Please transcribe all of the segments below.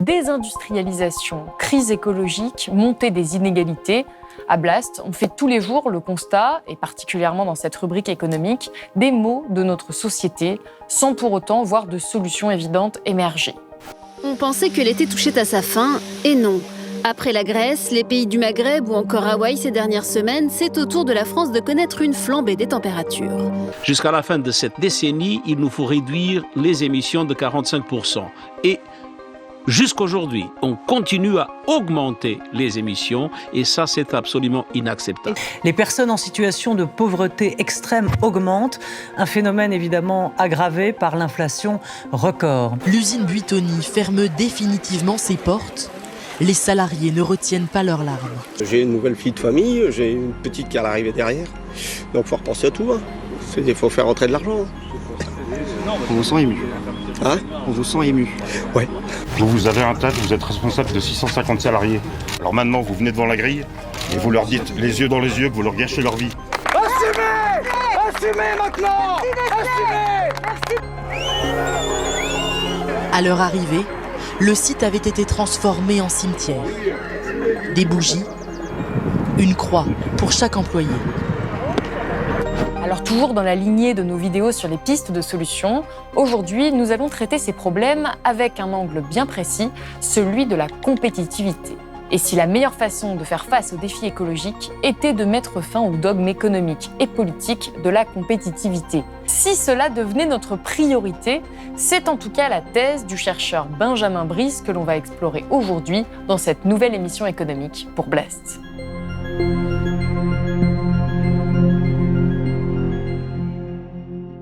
Désindustrialisation, crise écologique, montée des inégalités. À Blast, on fait tous les jours le constat, et particulièrement dans cette rubrique économique, des maux de notre société, sans pour autant voir de solutions évidentes émerger. On pensait que l'été touchait à sa fin, et non. Après la Grèce, les pays du Maghreb ou encore Hawaï ces dernières semaines, c'est au tour de la France de connaître une flambée des températures. Jusqu'à la fin de cette décennie, il nous faut réduire les émissions de 45%. Et jusqu'aujourd'hui, on continue à augmenter les émissions et ça, c'est absolument inacceptable. Les personnes en situation de pauvreté extrême augmentent, un phénomène évidemment aggravé par l'inflation record. L'usine Buitoni ferme définitivement ses portes. Les salariés ne retiennent pas leurs larmes. J'ai une nouvelle fille de famille, j'ai une petite qui est arrivée derrière. Donc il faut repenser à tout. Il faut faire rentrer de l'argent. On vous sent ému. Hein ? On vous sent ému. Ouais. Vous avez un tas, vous êtes responsable de 650 salariés. Alors maintenant, vous venez devant la grille et vous leur dites les yeux dans les yeux que vous leur gâchez leur vie. Assumez ! Assumez maintenant ! Assumez ! À leur arrivée, le site avait été transformé en cimetière. Des bougies, une croix pour chaque employé. Alors toujours dans la lignée de nos vidéos sur les pistes de solutions, aujourd'hui nous allons traiter ces problèmes avec un angle bien précis, celui de la compétitivité. Et si la meilleure façon de faire face aux défis écologiques était de mettre fin au dogme économique et politique de la compétitivité. Si cela devenait notre priorité, c'est en tout cas la thèse du chercheur Benjamin Brice que l'on va explorer aujourd'hui dans cette nouvelle émission économique pour Blast.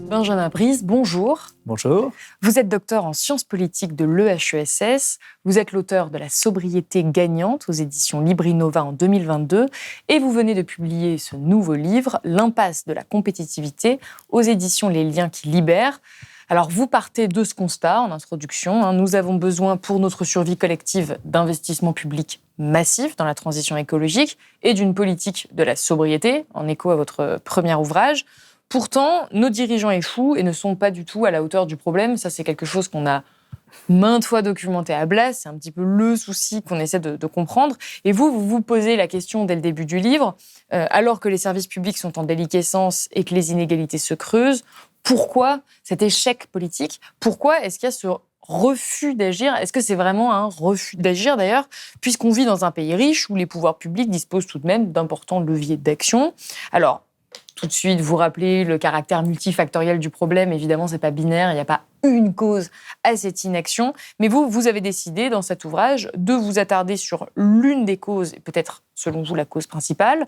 Benjamin Brice, bonjour. Bonjour. Vous êtes docteur en sciences politiques de l'EHESS. Vous êtes l'auteur de La sobriété gagnante aux éditions Libri-Nova en 2022 et vous venez de publier ce nouveau livre, L'impasse de la compétitivité, aux éditions Les Liens qui libèrent. Alors vous partez de ce constat en introduction. Nous avons besoin pour notre survie collective d'investissements publics massifs dans la transition écologique et d'une politique de la sobriété, en écho à votre premier ouvrage. Pourtant, nos dirigeants échouent et ne sont pas du tout à la hauteur du problème. Ça, c'est quelque chose qu'on a maintes fois documenté à Blast. C'est un petit peu le souci qu'on essaie de comprendre. Et vous vous posez la question dès le début du livre, alors que les services publics sont en déliquescence et que les inégalités se creusent, pourquoi cet échec politique ? Pourquoi est-ce qu'il y a ce refus d'agir ? Est-ce que c'est vraiment un refus d'agir d'ailleurs, puisqu'on vit dans un pays riche où les pouvoirs publics disposent tout de même d'importants leviers d'action ? Alors, tout de suite, vous rappelez le caractère multifactoriel du problème. Évidemment, ce n'est pas binaire, il n'y a pas une cause à cette inaction. Mais vous avez décidé, dans cet ouvrage, de vous attarder sur l'une des causes, et peut-être, selon vous, la cause principale,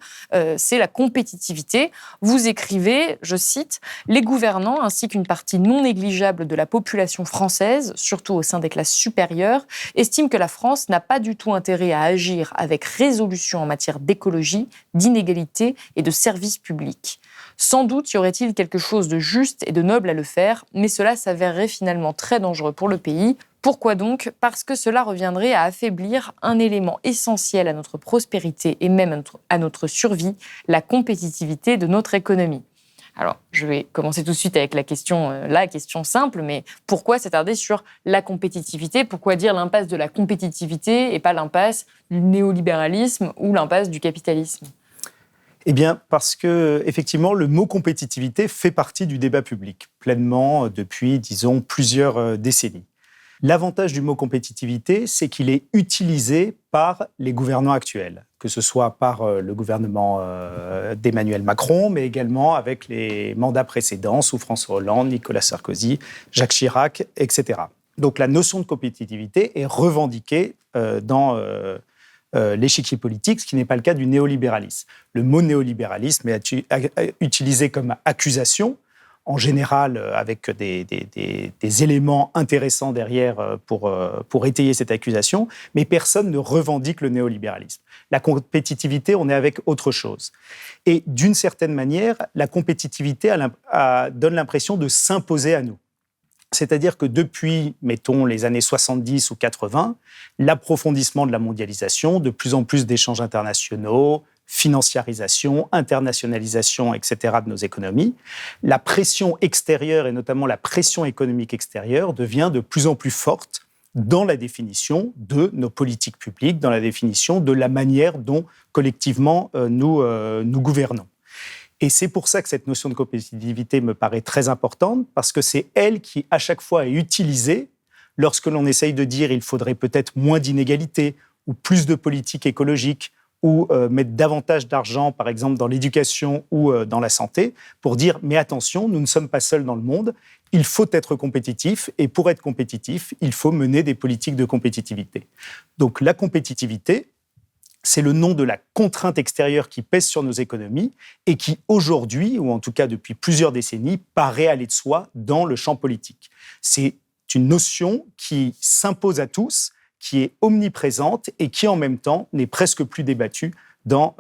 c'est la compétitivité. Vous écrivez, je cite, « Les gouvernants, ainsi qu'une partie non négligeable de la population française, surtout au sein des classes supérieures, estiment que la France n'a pas du tout intérêt à agir avec résolution en matière d'écologie, d'inégalité et de services publics. Sans doute y aurait-il quelque chose de juste et de noble à le faire, mais cela s'avérerait finalement très dangereux pour le pays. Pourquoi donc ? Parce que cela reviendrait à affaiblir un élément essentiel à notre prospérité et même à notre survie, la compétitivité de notre économie. » Alors, je vais commencer tout de suite avec la question simple, mais pourquoi s'attarder sur la compétitivité ? Pourquoi dire l'impasse de la compétitivité et pas l'impasse du néolibéralisme ou l'impasse du capitalisme ? Eh bien, parce que, effectivement, le mot compétitivité fait partie du débat public, pleinement depuis, disons, plusieurs décennies. L'avantage du mot compétitivité, c'est qu'il est utilisé par les gouvernants actuels, que ce soit par le gouvernement d'Emmanuel Macron, mais également avec les mandats précédents, sous François Hollande, Nicolas Sarkozy, Jacques Chirac, etc. Donc la notion de compétitivité est revendiquée dans l'échiquier politique, ce qui n'est pas le cas du néolibéralisme. Le mot néolibéralisme est utilisé comme accusation, en général avec des éléments intéressants derrière pour étayer cette accusation, mais personne ne revendique le néolibéralisme. La compétitivité, on est avec autre chose. Et d'une certaine manière, la compétitivité donne l'impression de s'imposer à nous. C'est-à-dire que depuis, mettons, les années 70 ou 80, l'approfondissement de la mondialisation, de plus en plus d'échanges internationaux, financiarisation, internationalisation, etc. de nos économies, la pression extérieure et notamment la pression économique extérieure devient de plus en plus forte dans la définition de nos politiques publiques, dans la définition de la manière dont collectivement nous gouvernons. Et c'est pour ça que cette notion de compétitivité me paraît très importante, parce que c'est elle qui, à chaque fois, est utilisée lorsque l'on essaye de dire il faudrait peut-être moins d'inégalités ou plus de politique écologique ou mettre davantage d'argent, par exemple, dans l'éducation ou dans la santé, pour dire mais attention, nous ne sommes pas seuls dans le monde, il faut être compétitif, et pour être compétitif, il faut mener des politiques de compétitivité. Donc la compétitivité, c'est le nom de la contrainte extérieure qui pèse sur nos économies et qui aujourd'hui, ou en tout cas depuis plusieurs décennies, paraît aller de soi dans le champ politique. C'est une notion qui s'impose à tous, qui est omniprésente et qui en même temps n'est presque plus débattue dans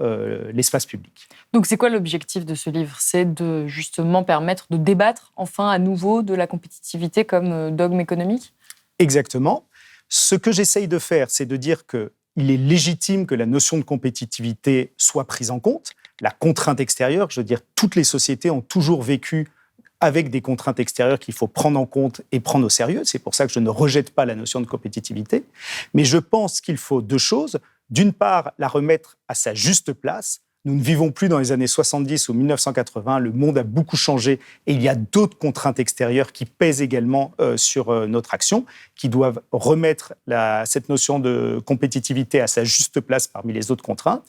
l'espace public. Donc c'est quoi l'objectif de ce livre ? C'est de justement permettre de débattre enfin à nouveau de la compétitivité comme dogme économique ? Exactement. Ce que j'essaye de faire, c'est de dire qu'il est légitime que la notion de compétitivité soit prise en compte. La contrainte extérieure, je veux dire, toutes les sociétés ont toujours vécu avec des contraintes extérieures qu'il faut prendre en compte et prendre au sérieux. C'est pour ça que je ne rejette pas la notion de compétitivité. Mais je pense qu'il faut deux choses. D'une part, la remettre à sa juste place. Nous ne vivons plus dans les années 70 ou 1980. Le monde a beaucoup changé et il y a d'autres contraintes extérieures qui pèsent également sur notre action, qui doivent remettre cette notion de compétitivité à sa juste place parmi les autres contraintes.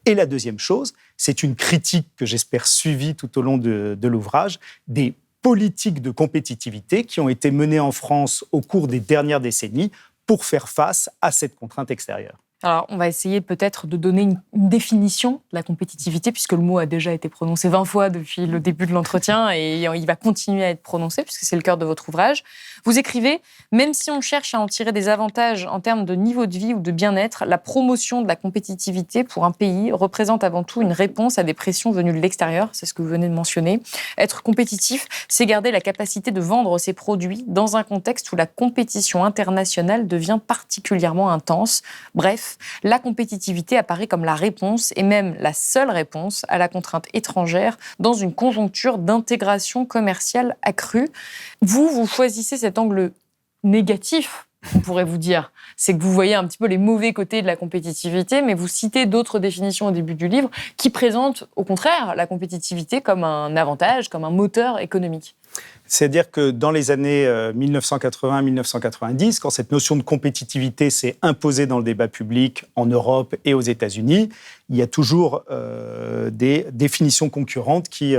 Et la deuxième chose, c'est une critique que j'espère suivie tout au long de l'ouvrage, des politiques de compétitivité qui ont été menées en France au cours des dernières décennies pour faire face à cette contrainte extérieure. Alors, on va essayer peut-être de donner une définition de la compétitivité, puisque le mot a déjà été prononcé 20 fois depuis le début de l'entretien et il va continuer à être prononcé, puisque c'est le cœur de votre ouvrage. Vous écrivez « Même si on cherche à en tirer des avantages en termes de niveau de vie ou de bien-être, la promotion de la compétitivité pour un pays représente avant tout une réponse à des pressions venues de l'extérieur. » C'est ce que vous venez de mentionner. Être compétitif, c'est garder la capacité de vendre ses produits dans un contexte où la compétition internationale devient particulièrement intense. Bref, la compétitivité apparaît comme la réponse, et même la seule réponse, à la contrainte étrangère dans une conjoncture d'intégration commerciale accrue. Vous choisissez cet angle négatif, on pourrait vous dire. C'est que vous voyez un petit peu les mauvais côtés de la compétitivité, mais vous citez d'autres définitions au début du livre qui présentent au contraire la compétitivité comme un avantage, comme un moteur économique. C'est-à-dire que dans les années 1980-1990, quand cette notion de compétitivité s'est imposée dans le débat public en Europe et aux États-Unis, il y a toujours des définitions concurrentes qui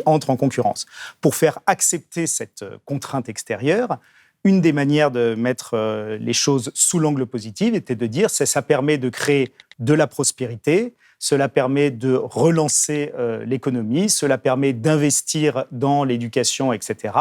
entrent en concurrence. Pour faire accepter cette contrainte extérieure, une des manières de mettre les choses sous l'angle positif était de dire que ça permet de créer de la prospérité, cela permet de relancer l'économie, cela permet d'investir dans l'éducation, etc.,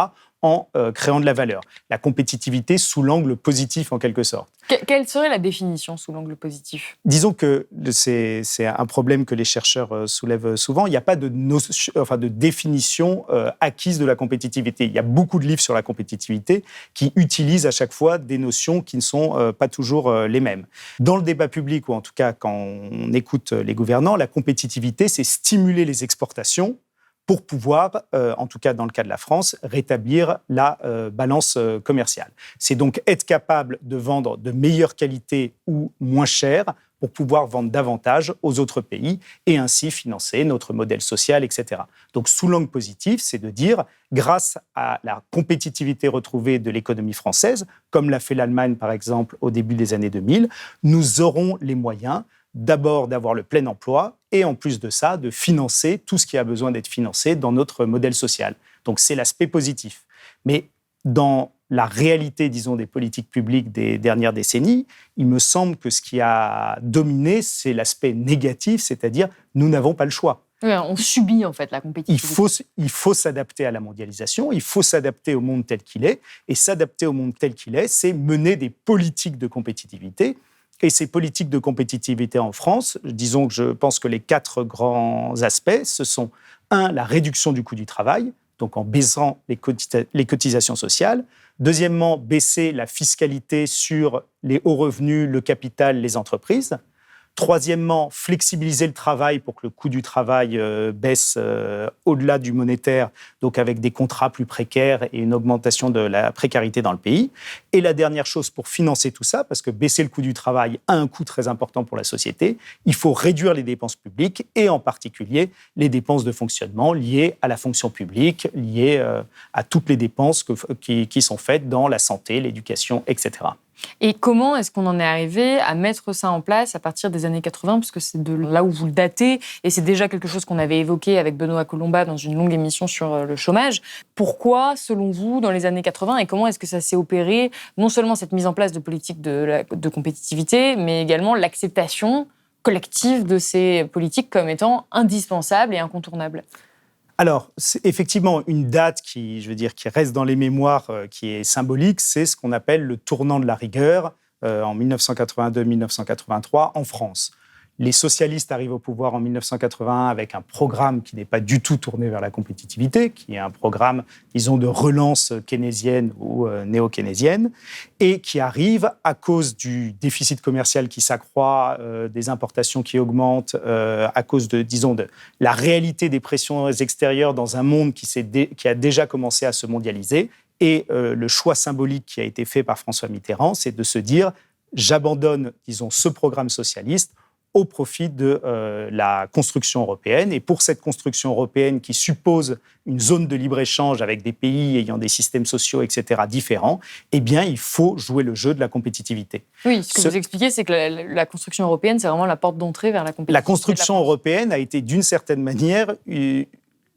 en créant de la valeur. La compétitivité sous l'angle positif, en quelque sorte. Quelle serait la définition sous l'angle positif ? Disons que c'est un problème que les chercheurs soulèvent souvent. Il n'y a pas de définition acquise de la compétitivité. Il y a beaucoup de livres sur la compétitivité qui utilisent à chaque fois des notions qui ne sont pas toujours les mêmes. Dans le débat public, ou en tout cas quand on écoute les gouvernants, la compétitivité, c'est stimuler les exportations pour pouvoir, en tout cas dans le cas de la France, rétablir la balance commerciale. C'est donc être capable de vendre de meilleure qualité ou moins cher pour pouvoir vendre davantage aux autres pays et ainsi financer notre modèle social, etc. Donc sous l'angle positif, c'est de dire, grâce à la compétitivité retrouvée de l'économie française, comme l'a fait l'Allemagne par exemple au début des années 2000, nous aurons les moyens d'abord d'avoir le plein emploi et en plus de ça, de financer tout ce qui a besoin d'être financé dans notre modèle social. Donc c'est l'aspect positif. Mais dans la réalité, disons, des politiques publiques des dernières décennies, il me semble que ce qui a dominé, c'est l'aspect négatif, c'est-à-dire nous n'avons pas le choix. Oui, on subit en fait la compétitivité. Il faut s'adapter à la mondialisation, il faut s'adapter au monde tel qu'il est, et s'adapter au monde tel qu'il est, c'est mener des politiques de compétitivité. Et ces politiques de compétitivité en France, disons que je pense que les 4 grands aspects, ce sont 1, la réduction du coût du travail, donc en baissant les cotisations sociales. Deuxièmement, baisser la fiscalité sur les hauts revenus, le capital, les entreprises. Troisièmement, flexibiliser le travail pour que le coût du travail baisse au-delà du monétaire, donc avec des contrats plus précaires et une augmentation de la précarité dans le pays. Et la dernière chose pour financer tout ça, parce que baisser le coût du travail a un coût très important pour la société, il faut réduire les dépenses publiques et en particulier les dépenses de fonctionnement liées à la fonction publique, liées à toutes les dépenses qui sont faites dans la santé, l'éducation, etc. Et comment est-ce qu'on en est arrivé à mettre ça en place à partir des années 80, puisque c'est de là où vous le datez, et c'est déjà quelque chose qu'on avait évoqué avec Benoît Colomba dans une longue émission sur le chômage. Pourquoi, selon vous, dans les années 80, et comment est-ce que ça s'est opéré, non seulement cette mise en place de politiques de compétitivité, mais également l'acceptation collective de ces politiques comme étant indispensables et incontournables ? Alors, c'est effectivement une date qui reste dans les mémoires, qui est symbolique, c'est ce qu'on appelle le tournant de la rigueur en 1982-1983 en France. Les socialistes arrivent au pouvoir en 1981 avec un programme qui n'est pas du tout tourné vers la compétitivité, qui est un programme, disons, de relance keynésienne ou néo-keynésienne, et qui arrive à cause du déficit commercial qui s'accroît, des importations qui augmentent, à cause de la réalité des pressions extérieures dans un monde qui a déjà commencé à se mondialiser. Et le choix symbolique qui a été fait par François Mitterrand, c'est de se dire « j'abandonne, disons, ce programme socialiste » au profit de la construction européenne. Et pour cette construction européenne qui suppose une zone de libre-échange avec des pays ayant des systèmes sociaux, etc., différents, eh bien, il faut jouer le jeu de la compétitivité. Oui, ce que vous expliquez, c'est que la construction européenne, c'est vraiment la porte d'entrée vers la compétitivité. La construction européenne a été, d'une certaine manière,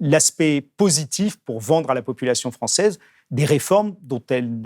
l'aspect positif pour vendre à la population française des réformes dont elle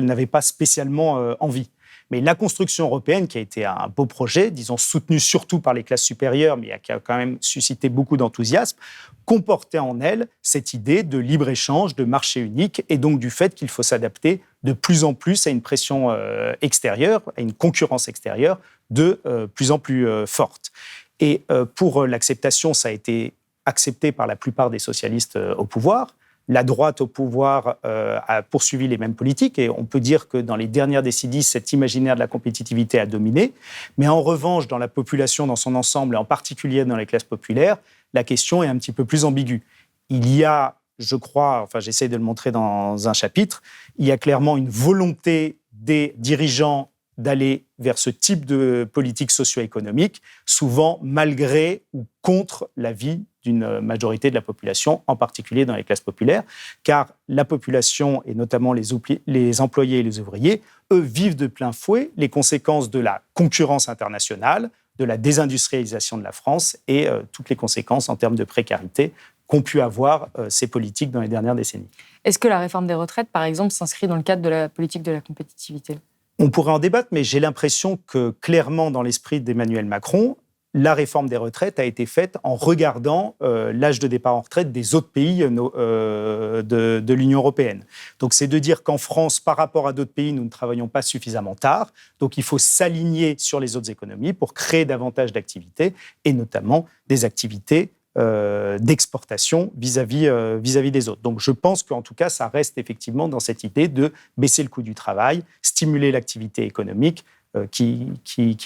n'avait pas spécialement envie. Mais la construction européenne, qui a été un beau projet, disons soutenu surtout par les classes supérieures, mais qui a quand même suscité beaucoup d'enthousiasme, comportait en elle cette idée de libre-échange, de marché unique, et donc du fait qu'il faut s'adapter de plus en plus à une pression extérieure, à une concurrence extérieure de plus en plus forte. Et pour l'acceptation, ça a été accepté par la plupart des socialistes au pouvoir. La droite au pouvoir a poursuivi les mêmes politiques et on peut dire que dans les dernières décennies, cet imaginaire de la compétitivité a dominé. Mais en revanche, dans la population dans son ensemble et en particulier dans les classes populaires, la question est un petit peu plus ambiguë. Il y a, je crois, enfin j'essaie de le montrer dans un chapitre, il y a clairement une volonté des dirigeants d'aller vers ce type de politique socio-économique, souvent malgré ou contre l'avis d'une majorité de la population, en particulier dans les classes populaires, car la population, et notamment les employés et les ouvriers, eux vivent de plein fouet les conséquences de la concurrence internationale, de la désindustrialisation de la France et toutes les conséquences en termes de précarité qu'ont pu avoir ces politiques dans les dernières décennies. Est-ce que la réforme des retraites, par exemple, s'inscrit dans le cadre de la politique de la compétitivité ? On pourrait en débattre, mais j'ai l'impression que clairement, dans l'esprit d'Emmanuel Macron, la réforme des retraites a été faite en regardant l'âge de départ en retraite des autres pays de l'Union européenne. Donc, c'est de dire qu'en France, par rapport à d'autres pays, nous ne travaillons pas suffisamment tard. Donc, il faut s'aligner sur les autres économies pour créer davantage d'activités, et notamment des activités d'exportation vis-à-vis des autres. Donc, je pense qu'en tout cas, ça reste effectivement dans cette idée de baisser le coût du travail, stimuler l'activité économique, qui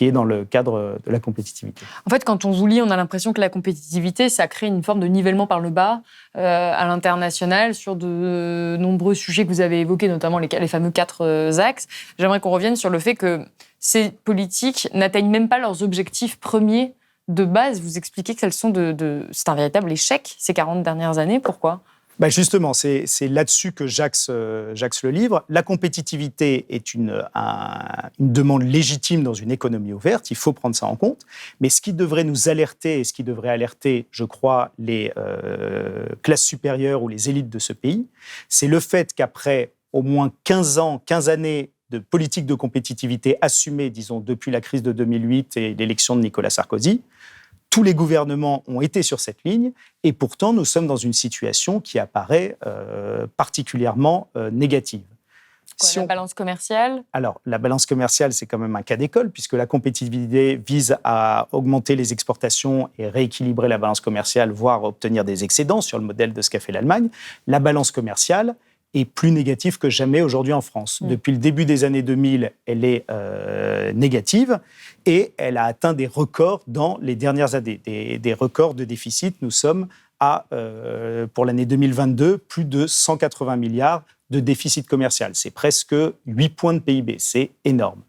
est dans le cadre de la compétitivité. En fait, quand on vous lit, on a l'impression que la compétitivité, ça crée une forme de nivellement par le bas à l'international sur de nombreux sujets que vous avez évoqués, notamment les fameux 4 axes. J'aimerais qu'on revienne sur le fait que ces politiques n'atteignent même pas leurs objectifs premiers de base. Vous expliquez que c'est un véritable échec ces 40 dernières années. Pourquoi ? Justement, c'est là-dessus que j'axe le livre. La compétitivité est une demande légitime dans une économie ouverte, il faut prendre ça en compte. Mais ce qui devrait nous alerter, et ce qui devrait alerter, je crois, les classes supérieures ou les élites de ce pays, c'est le fait qu'après au moins 15 années de politique de compétitivité assumée, disons, depuis la crise de 2008 et l'élection de Nicolas Sarkozy, tous les gouvernements ont été sur cette ligne et pourtant nous sommes dans une situation qui apparaît particulièrement négative. La balance commerciale ? Alors, la balance commerciale, c'est quand même un cas d'école puisque la compétitivité vise à augmenter les exportations et rééquilibrer la balance commerciale, voire obtenir des excédents sur le modèle de ce qu'a fait l'Allemagne. La balance commerciale est plus négative que jamais aujourd'hui en France. Depuis le début des années 2000, elle est négative et elle a atteint des records dans les dernières années, des records de déficit. Nous sommes à, pour l'année 2022, plus de 180 milliards de déficit commercial. C'est presque 8 points de PIB, c'est énorme.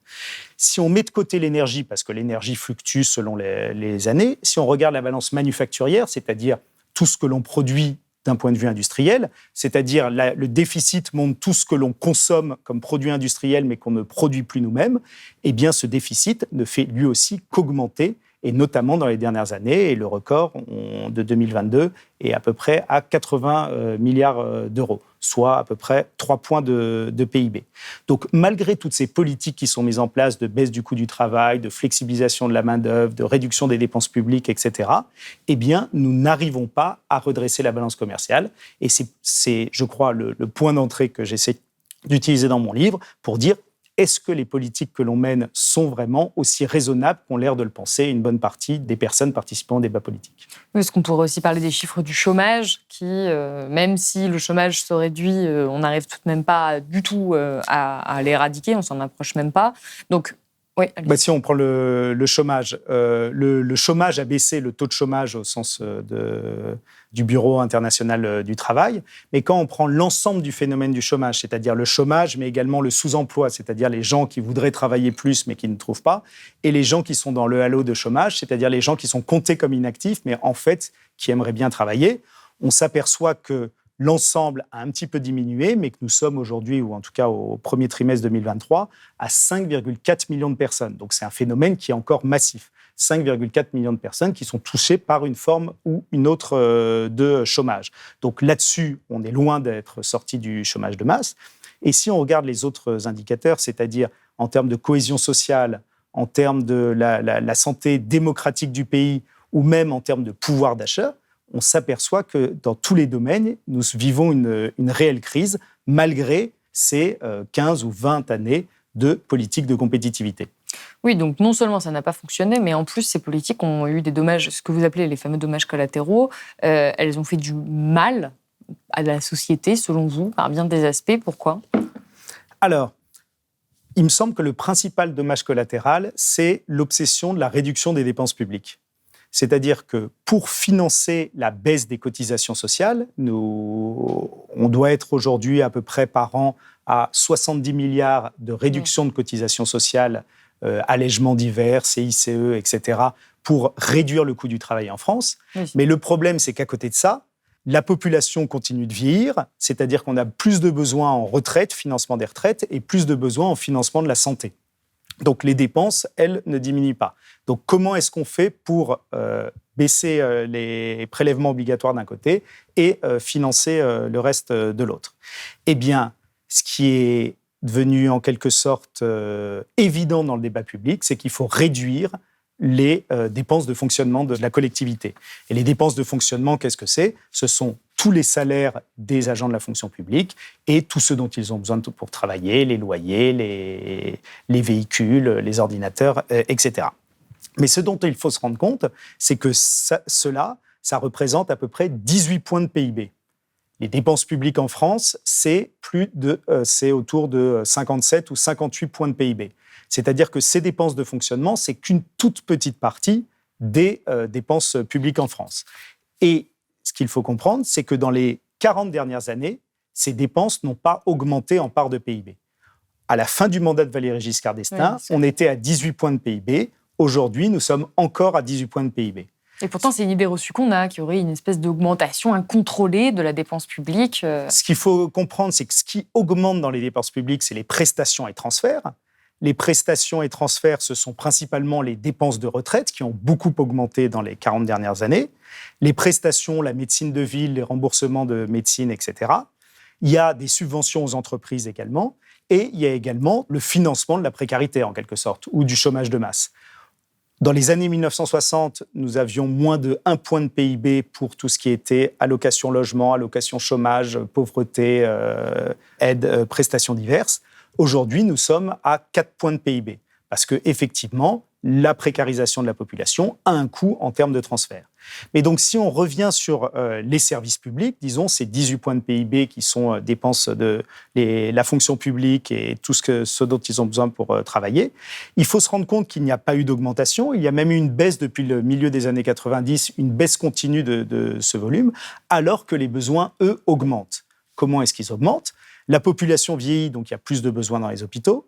Si on met de côté l'énergie, parce que l'énergie fluctue selon les années, si on regarde la balance manufacturière, c'est-à-dire tout ce que l'on produit d'un point de vue industriel, c'est-à-dire le déficit montre tout ce que l'on consomme comme produit industriel mais qu'on ne produit plus nous-mêmes, eh bien ce déficit ne fait lui aussi qu'augmenter, et notamment dans les dernières années, et le record de 2022 est à peu près à 80 milliards d'euros, soit à peu près 3 points de PIB. Donc malgré toutes ces politiques qui sont mises en place de baisse du coût du travail, de flexibilisation de la main-d'œuvre, de réduction des dépenses publiques, etc., eh bien nous n'arrivons pas à redresser la balance commerciale. Et c'est je crois, le point d'entrée que j'essaie d'utiliser dans mon livre pour dire: est-ce que les politiques que l'on mène sont vraiment aussi raisonnables qu'ont l'air de le penser une bonne partie des personnes participant au débat politique? Oui, est-ce qu'on pourrait aussi parler des chiffres du chômage qui, même si le chômage se réduit, on n'arrive tout de même pas du tout à l'éradiquer, on s'en approche même pas. Donc, oui. Si on prend le chômage, le chômage a baissé, le taux de chômage au sens du Bureau international du travail, mais quand on prend l'ensemble du phénomène du chômage, c'est-à-dire le chômage, mais également le sous-emploi, c'est-à-dire les gens qui voudraient travailler plus mais qui ne trouvent pas, et les gens qui sont dans le halo de chômage, c'est-à-dire les gens qui sont comptés comme inactifs, mais en fait qui aimeraient bien travailler, on s'aperçoit que l'ensemble a un petit peu diminué, mais que nous sommes aujourd'hui, ou en tout cas au premier trimestre 2023, à 5,4 millions de personnes. Donc c'est un phénomène qui est encore massif. 5,4 millions de personnes qui sont touchées par une forme ou une autre de chômage. Donc là-dessus, on est loin d'être sorti du chômage de masse. Et si on regarde les autres indicateurs, c'est-à-dire en termes de cohésion sociale, en termes de la santé démocratique du pays, ou même en termes de pouvoir d'achat, on s'aperçoit que dans tous les domaines, nous vivons une réelle crise, malgré ces 15 ou 20 années de politique de compétitivité. Oui, donc non seulement ça n'a pas fonctionné, mais en plus, ces politiques ont eu des dommages, ce que vous appelez les fameux dommages collatéraux. Elles ont fait du mal à la société, selon vous, par bien des aspects. Pourquoi ? Alors, il me semble que le principal dommage collatéral, c'est l'obsession de la réduction des dépenses publiques. C'est-à-dire que pour financer la baisse des cotisations sociales, on doit être aujourd'hui à peu près par an à 70 milliards de réduction de cotisations sociales, allègements divers, CICE, etc., pour réduire le coût du travail en France. Oui. Mais le problème, c'est qu'à côté de ça, la population continue de vieillir, c'est-à-dire qu'on a plus de besoins en retraite, financement des retraites, et plus de besoins en financement de la santé. Donc les dépenses, elles, ne diminuent pas. Donc comment est-ce qu'on fait pour baisser les prélèvements obligatoires d'un côté et financer le reste de l'autre ? Eh bien, ce qui est devenu en quelque sorte évident dans le débat public, c'est qu'il faut réduire les dépenses de fonctionnement de la collectivité. Et les dépenses de fonctionnement, qu'est-ce que c'est ? Ce sont tous les salaires des agents de la fonction publique et tout ce dont ils ont besoin pour travailler, les loyers, les véhicules, les ordinateurs, etc. Mais ce dont il faut se rendre compte, c'est que ça représente à peu près 18 points de PIB. Les dépenses publiques en France, c'est autour de 57 ou 58 points de PIB. C'est-à-dire que ces dépenses de fonctionnement, c'est qu'une toute petite partie des dépenses publiques en France. Et ce qu'il faut comprendre, c'est que dans les 40 dernières années, ces dépenses n'ont pas augmenté en part de PIB. À la fin du mandat de Valéry Giscard d'Estaing, on était à 18 points de PIB. Aujourd'hui, nous sommes encore à 18 points de PIB. Et pourtant, c'est une idée reçue qu'on a, qu'il y aurait une espèce d'augmentation incontrôlée de la dépense publique. Ce qu'il faut comprendre, c'est que ce qui augmente dans les dépenses publiques, c'est les prestations et transferts. Les prestations et transferts, ce sont principalement les dépenses de retraite qui ont beaucoup augmenté dans les 40 dernières années. Les prestations, la médecine de ville, les remboursements de médecine, etc. Il y a des subventions aux entreprises également. Et il y a également le financement de la précarité, en quelque sorte, ou du chômage de masse. Dans les années 1960, nous avions moins de 1 point de PIB pour tout ce qui était allocation logement, allocation chômage, pauvreté, aide, prestations diverses. Aujourd'hui, nous sommes à 4 points de PIB. Parce qu'effectivement, la précarisation de la population a un coût en termes de transfert. Mais donc, si on revient sur les services publics, disons, ces 18 points de PIB qui sont dépenses de la fonction publique et tout ce dont ils ont besoin pour travailler, il faut se rendre compte qu'il n'y a pas eu d'augmentation. Il y a même eu une baisse depuis le milieu des années 90, une baisse continue de ce volume, alors que les besoins, eux, augmentent. Comment est-ce qu'ils augmentent ? La population vieillit, donc il y a plus de besoins dans les hôpitaux.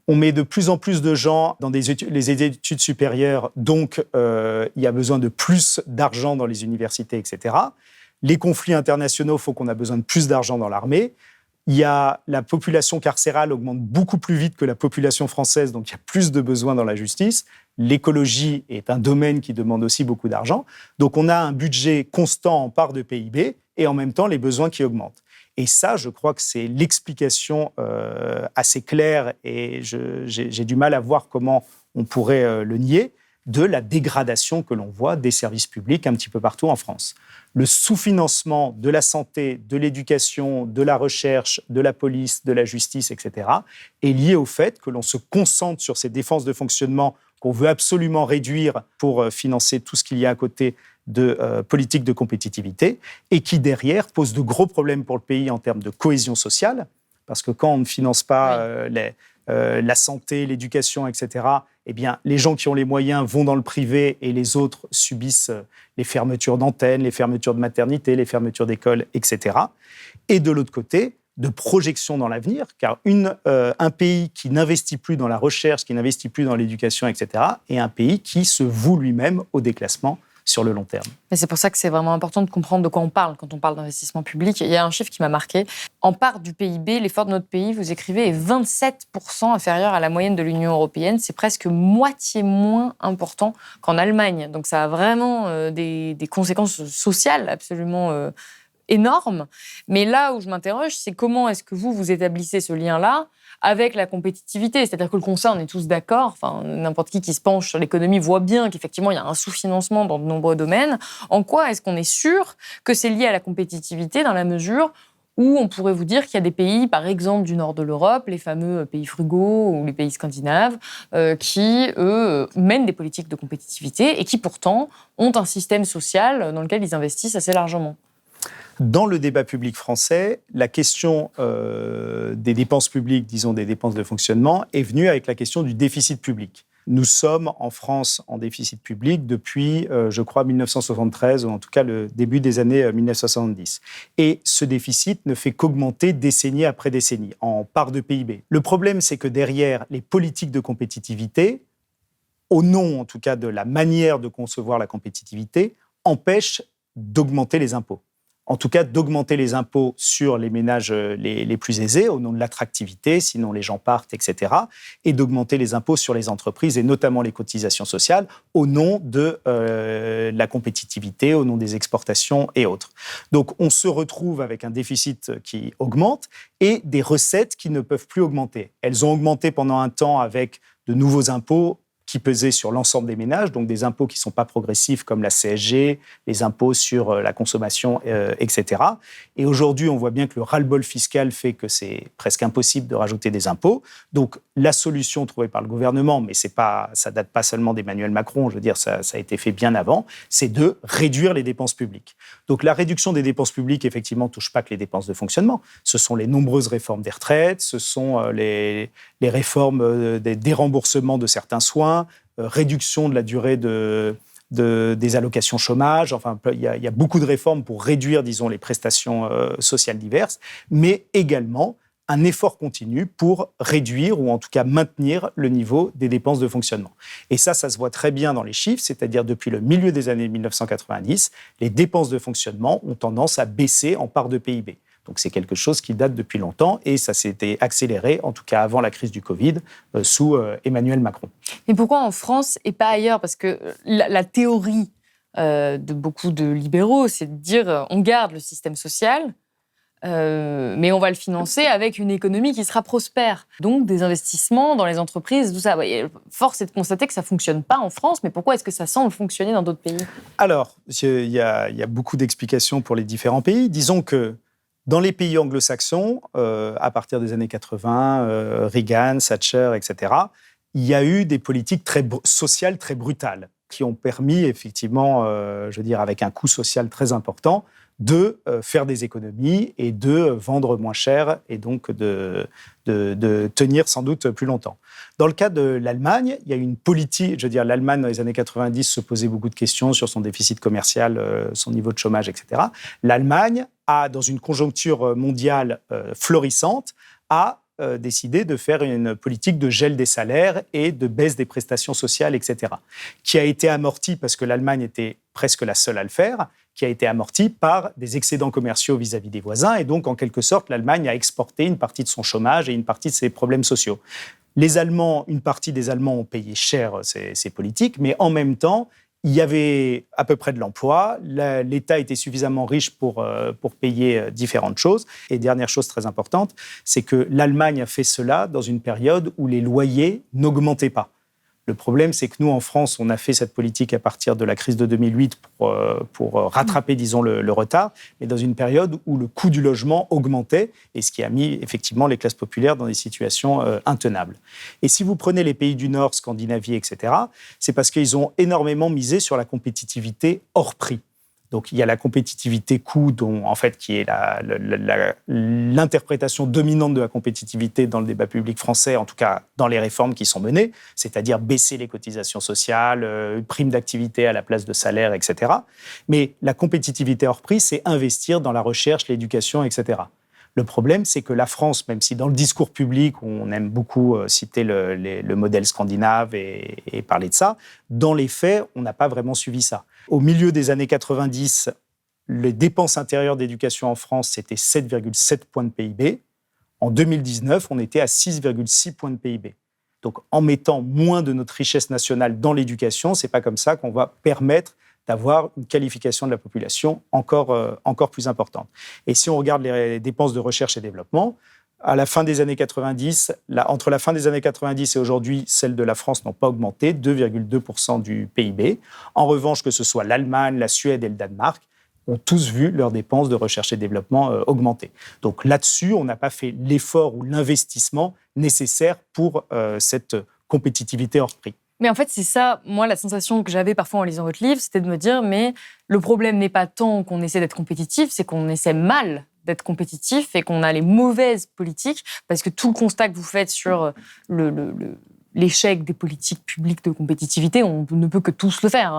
On met de plus en plus de gens dans les études supérieures, donc il y a besoin de plus d'argent dans les universités, etc. Les conflits internationaux font qu'on a besoin de plus d'argent dans l'armée. La population carcérale augmente beaucoup plus vite que la population française, donc il y a plus de besoins dans la justice. L'écologie est un domaine qui demande aussi beaucoup d'argent. Donc on a un budget constant en part de PIB et en même temps les besoins qui augmentent. Et ça, je crois que c'est l'explication assez claire, et j'ai du mal à voir comment on pourrait le nier, de la dégradation que l'on voit des services publics un petit peu partout en France. Le sous-financement de la santé, de l'éducation, de la recherche, de la police, de la justice, etc., est lié au fait que l'on se concentre sur ces dépenses de fonctionnement qu'on veut absolument réduire pour financer tout ce qu'il y a à côté de politique de compétitivité, et qui, derrière, pose de gros problèmes pour le pays en termes de cohésion sociale, parce que quand on ne finance pas la santé, l'éducation, etc., eh bien, les gens qui ont les moyens vont dans le privé et les autres subissent les fermetures d'antennes, les fermetures de maternités, les fermetures d'écoles, etc. Et de l'autre côté, de projection dans l'avenir, car un pays qui n'investit plus dans la recherche, qui n'investit plus dans l'éducation, etc., est un pays qui se voue lui-même au déclassement sur le long terme. Mais c'est pour ça que c'est vraiment important de comprendre de quoi on parle quand on parle d'investissement public. Il y a un chiffre qui m'a marqué. En part du PIB, l'effort de notre pays, vous écrivez, est 27% inférieur à la moyenne de l'Union européenne. C'est presque moitié moins important qu'en Allemagne. Donc ça a vraiment des conséquences sociales absolument énormes. Mais là où je m'interroge, c'est comment est-ce que vous établissez ce lien-là avec la compétitivité. C'est-à-dire que le constat, on est tous d'accord, enfin, n'importe qui se penche sur l'économie voit bien qu'effectivement, il y a un sous-financement dans de nombreux domaines. En quoi est-ce qu'on est sûr que c'est lié à la compétitivité, dans la mesure où on pourrait vous dire qu'il y a des pays, par exemple du nord de l'Europe, les fameux pays frugaux ou les pays scandinaves, qui, eux, mènent des politiques de compétitivité et qui, pourtant, ont un système social dans lequel ils investissent assez largement? Dans le débat public français, la question des dépenses publiques, disons des dépenses de fonctionnement, est venue avec la question du déficit public. Nous sommes en France en déficit public depuis, je crois, 1973, ou en tout cas le début des années 1970. Et ce déficit ne fait qu'augmenter décennie après décennie, en part de PIB. Le problème, c'est que derrière les politiques de compétitivité, au nom en tout cas de la manière de concevoir la compétitivité, empêchent d'augmenter les impôts. En tout cas, d'augmenter les impôts sur les ménages les plus aisés, au nom de l'attractivité, sinon les gens partent, etc., et d'augmenter les impôts sur les entreprises, et notamment les cotisations sociales, au nom de la compétitivité, au nom des exportations et autres. Donc, on se retrouve avec un déficit qui augmente et des recettes qui ne peuvent plus augmenter. Elles ont augmenté pendant un temps avec de nouveaux impôts qui pesaient sur l'ensemble des ménages, donc des impôts qui ne sont pas progressifs comme la CSG, les impôts sur la consommation, etc. Et aujourd'hui, on voit bien que le ras-le-bol fiscal fait que c'est presque impossible de rajouter des impôts. Donc la solution trouvée par le gouvernement, mais ça ne date pas seulement d'Emmanuel Macron, je veux dire, ça a été fait bien avant, c'est de réduire les dépenses publiques. Donc la réduction des dépenses publiques, effectivement, ne touche pas que les dépenses de fonctionnement. Ce sont les nombreuses réformes des retraites, ce sont les réformes des déremboursements de certains soins, réduction de la durée des allocations chômage. Enfin, il y a beaucoup de réformes pour réduire, disons, les prestations sociales diverses, mais également un effort continu pour réduire ou en tout cas maintenir le niveau des dépenses de fonctionnement. Et ça se voit très bien dans les chiffres, c'est-à-dire depuis le milieu des années 1990, les dépenses de fonctionnement ont tendance à baisser en part de PIB. Donc c'est quelque chose qui date depuis longtemps et ça s'était accéléré, en tout cas avant la crise du Covid, sous Emmanuel Macron. Mais pourquoi en France et pas ailleurs ? Parce que la théorie de beaucoup de libéraux, c'est de dire on garde le système social, mais on va le financer avec une économie qui sera prospère. Donc des investissements dans les entreprises, tout ça. Force est de constater que ça ne fonctionne pas en France, mais pourquoi est-ce que ça semble fonctionner dans d'autres pays ? Alors, il y a beaucoup d'explications pour les différents pays. Disons que dans les pays anglo-saxons, à partir des années 80, Reagan, Thatcher, etc., il y a eu des politiques sociales très brutales qui ont permis, effectivement, avec un coût social très important, de faire des économies et de vendre moins cher et donc de tenir sans doute plus longtemps. Dans le cas de l'Allemagne, il y a une politique, l'Allemagne dans les années 90 se posait beaucoup de questions sur son déficit commercial, son niveau de chômage, etc. L'Allemagne a, dans une conjoncture mondiale florissante, décidé de faire une politique de gel des salaires et de baisse des prestations sociales, etc., qui a été amortie, parce que l'Allemagne était presque la seule à le faire, qui a été amortie par des excédents commerciaux vis-à-vis des voisins. Et donc, en quelque sorte, l'Allemagne a exporté une partie de son chômage et une partie de ses problèmes sociaux. Une partie des Allemands ont payé cher ces politiques, mais en même temps, il y avait à peu près de l'emploi, l'État était suffisamment riche pour payer différentes choses. Et dernière chose très importante, c'est que l'Allemagne a fait cela dans une période où les loyers n'augmentaient pas. Le problème, c'est que nous, en France, on a fait cette politique à partir de la crise de 2008 pour rattraper, le retard, mais dans une période où le coût du logement augmentait, et ce qui a mis effectivement les classes populaires dans des situations intenables. Et si vous prenez les pays du Nord, Scandinavie, etc., c'est parce qu'ils ont énormément misé sur la compétitivité hors prix. Donc, il y a la compétitivité coût, qui est l'interprétation dominante de la compétitivité dans le débat public français, en tout cas dans les réformes qui sont menées, c'est-à-dire baisser les cotisations sociales, prime d'activité à la place de salaire, etc. Mais la compétitivité hors prix, c'est investir dans la recherche, l'éducation, etc. Le problème, c'est que la France, même si dans le discours public, on aime beaucoup citer le modèle scandinave et parler de ça, dans les faits, on n'a pas vraiment suivi ça. Au milieu des années 90, les dépenses intérieures d'éducation en France, c'était 7,7 points de PIB. En 2019, on était à 6,6 points de PIB. Donc, en mettant moins de notre richesse nationale dans l'éducation, c'est pas comme ça qu'on va permettre d'avoir une qualification de la population encore plus importante. Et si on regarde les dépenses de recherche et développement, à la fin des années 90, entre la fin des années 90 et aujourd'hui, celles de la France n'ont pas augmenté, 2,2% du PIB. En revanche, que ce soit l'Allemagne, la Suède et le Danemark, ont tous vu leurs dépenses de recherche et développement augmenter. Donc là-dessus, on n'a pas fait l'effort ou l'investissement nécessaire pour cette compétitivité hors prix. Mais en fait, c'est ça, moi, la sensation que j'avais parfois en lisant votre livre, c'était de me dire, mais le problème n'est pas tant qu'on essaie d'être compétitif, c'est qu'on essaie mal d'être compétitif et qu'on a les mauvaises politiques, parce que tout le constat que vous faites sur l'échec des politiques publiques de compétitivité, on ne peut que tous le faire.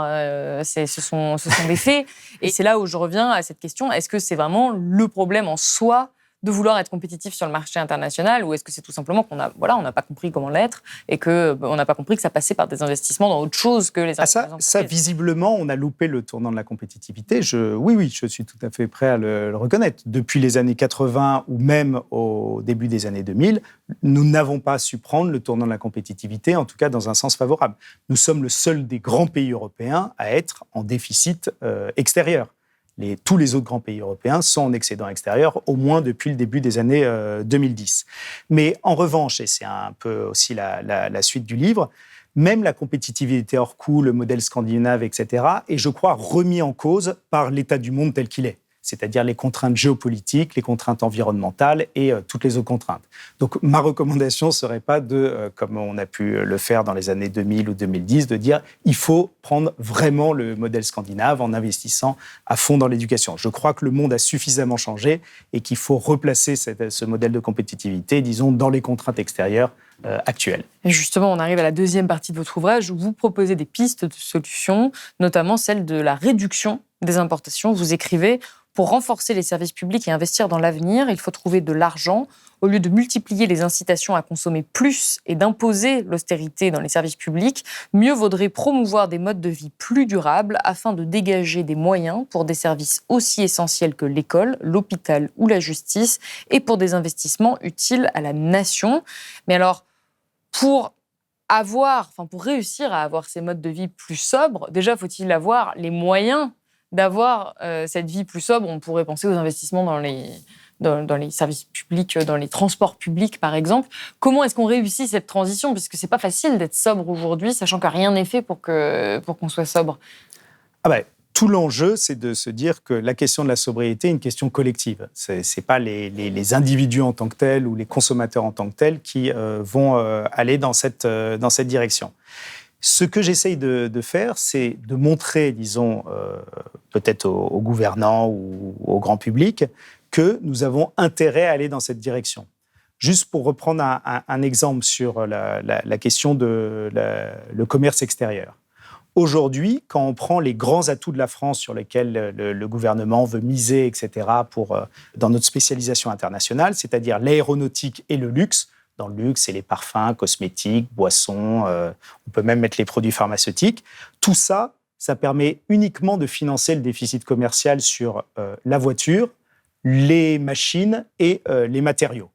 Ce sont des faits. Et c'est là où je reviens à cette question, est-ce que c'est vraiment le problème en soi de vouloir être compétitif sur le marché international, ou est-ce que c'est tout simplement qu'on n'a pas compris comment l'être et qu'on n'a pas compris que ça passait par des investissements dans autre chose que les investissements. Ça, visiblement, on a loupé le tournant de la compétitivité. Oui, je suis tout à fait prêt à le reconnaître. Depuis les années 80 ou même au début des années 2000, nous n'avons pas su prendre le tournant de la compétitivité, en tout cas dans un sens favorable. Nous sommes le seul des grands pays européens à être en déficit extérieur. Tous les autres grands pays européens sont en excédent extérieur, au moins depuis le début des années 2010. Mais en revanche, et c'est un peu aussi la suite du livre, même la compétitivité hors coût, le modèle scandinave, etc., est, je crois, remis en cause par l'état du monde tel qu'il est. C'est-à-dire les contraintes géopolitiques, les contraintes environnementales et toutes les autres contraintes. Donc, ma recommandation ne serait pas comme on a pu le faire dans les années 2000 ou 2010, de dire il faut prendre vraiment le modèle scandinave en investissant à fond dans l'éducation. Je crois que le monde a suffisamment changé et qu'il faut replacer ce modèle de compétitivité, disons, dans les contraintes extérieures actuelles. Et justement, on arrive à la deuxième partie de votre ouvrage où vous proposez des pistes de solutions, notamment celle de la réduction des importations. Vous écrivez: pour renforcer les services publics et investir dans l'avenir, il faut trouver de l'argent. Au lieu de multiplier les incitations à consommer plus et d'imposer l'austérité dans les services publics, mieux vaudrait promouvoir des modes de vie plus durables afin de dégager des moyens pour des services aussi essentiels que l'école, l'hôpital ou la justice et pour des investissements utiles à la nation. Mais alors, pour réussir à avoir ces modes de vie plus sobres, déjà faut-il avoir les moyens d'avoir cette vie plus sobre. On pourrait penser aux investissements dans les services publics, dans les transports publics, par exemple. Comment est-ce qu'on réussit cette transition ? Parce que c'est pas facile d'être sobre aujourd'hui, sachant que rien n'est fait pour qu'on soit sobre. Tout l'enjeu, c'est de se dire que la question de la sobriété est une question collective. Ce n'est pas les individus en tant que tels ou les consommateurs en tant que tels qui vont aller dans cette direction. Ce que j'essaye de faire, c'est de montrer, disons, peut-être aux gouvernants ou au grand public, que nous avons intérêt à aller dans cette direction. Juste pour reprendre un exemple sur la question de le commerce extérieur. Aujourd'hui, quand on prend les grands atouts de la France sur lesquels le gouvernement veut miser, etc., dans notre spécialisation internationale, c'est-à-dire l'aéronautique et le luxe, dans le luxe, c'est les parfums, cosmétiques, boissons, on peut même mettre les produits pharmaceutiques, tout ça, ça permet uniquement de financer le déficit commercial sur la voiture, les machines et les matériaux.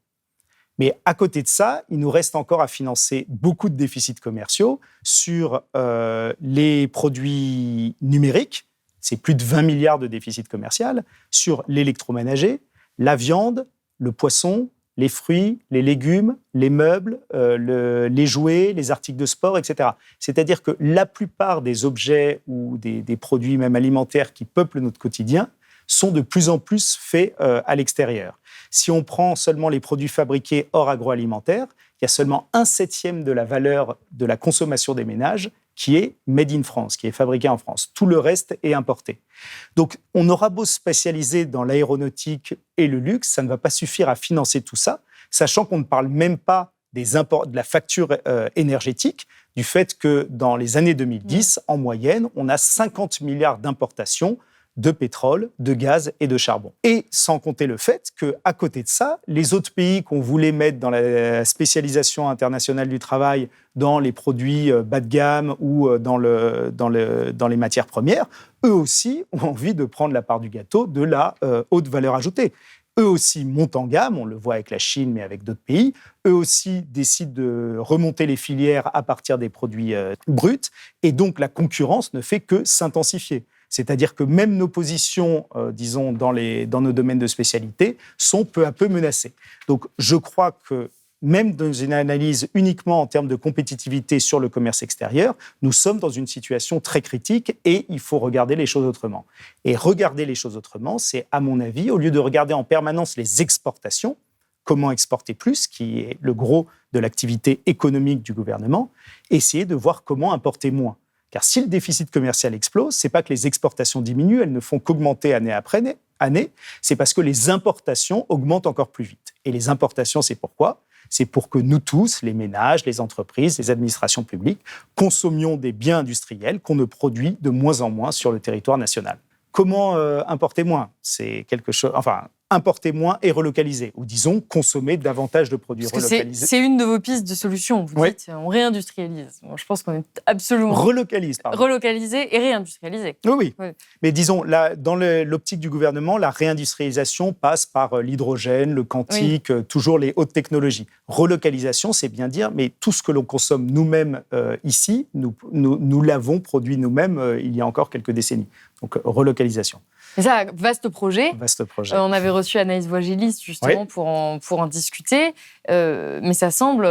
Mais à côté de ça, il nous reste encore à financer beaucoup de déficits commerciaux sur les produits numériques, c'est plus de 20 milliards de déficit commercial, sur l'électroménager, la viande, le poisson, les fruits, les légumes, les meubles, les jouets, les articles de sport, etc. C'est-à-dire que la plupart des objets ou des produits même alimentaires qui peuplent notre quotidien sont de plus en plus faits à l'extérieur. Si on prend seulement les produits fabriqués hors agroalimentaire, il y a seulement 1/7 de la valeur de la consommation des ménages qui est made in France, qui est fabriqué en France. Tout le reste est importé. Donc, on aura beau se spécialiser dans l'aéronautique et le luxe, ça ne va pas suffire à financer tout ça, sachant qu'on ne parle même pas de la facture énergétique, du fait que dans les années 2010, en moyenne, on a 50 milliards d'importations de pétrole, de gaz et de charbon. Et sans compter le fait qu'à côté de ça, les autres pays qu'on voulait mettre dans la spécialisation internationale du travail, dans les produits bas de gamme ou dans les matières premières, eux aussi ont envie de prendre la part du gâteau de la haute valeur ajoutée. Eux aussi montent en gamme, on le voit avec la Chine, mais avec d'autres pays. Eux aussi décident de remonter les filières à partir des produits bruts. Et donc, la concurrence ne fait que s'intensifier. C'est-à-dire que même nos positions, disons, dans nos domaines de spécialité, sont peu à peu menacées. Donc, je crois que même dans une analyse uniquement en termes de compétitivité sur le commerce extérieur, nous sommes dans une situation très critique et il faut regarder les choses autrement. Et regarder les choses autrement, c'est, à mon avis, au lieu de regarder en permanence les exportations, comment exporter plus, qui est le gros de l'activité économique du gouvernement, essayer de voir comment importer moins. Car si le déficit commercial explose, ce n'est pas que les exportations diminuent, elles ne font qu'augmenter année après année, c'est parce que les importations augmentent encore plus vite. Et les importations, c'est pourquoi ? C'est pour que nous tous, les ménages, les entreprises, les administrations publiques, consommions des biens industriels qu'on ne produit de moins en moins sur le territoire national. Comment importer moins ? C'est quelque chose... Enfin, importer moins et relocaliser, ou disons consommer davantage de produits relocalisés. C'est une de vos pistes de solution. Vous dites, on réindustrialise. Bon, je pense qu'on est absolument... Relocaliser et réindustrialiser. Oui. Mais disons, là, dans l'optique du gouvernement, la réindustrialisation passe par l'hydrogène, le quantique, toujours les hautes technologies. Relocalisation, c'est bien dire, mais tout ce que l'on consomme nous-mêmes ici, nous l'avons produit nous-mêmes il y a encore quelques décennies. Donc, relocalisation. Et ça, vaste projet. Vaste projet. On avait reçu Anaïs Voigelis, justement, pour en discuter. Mais ça semble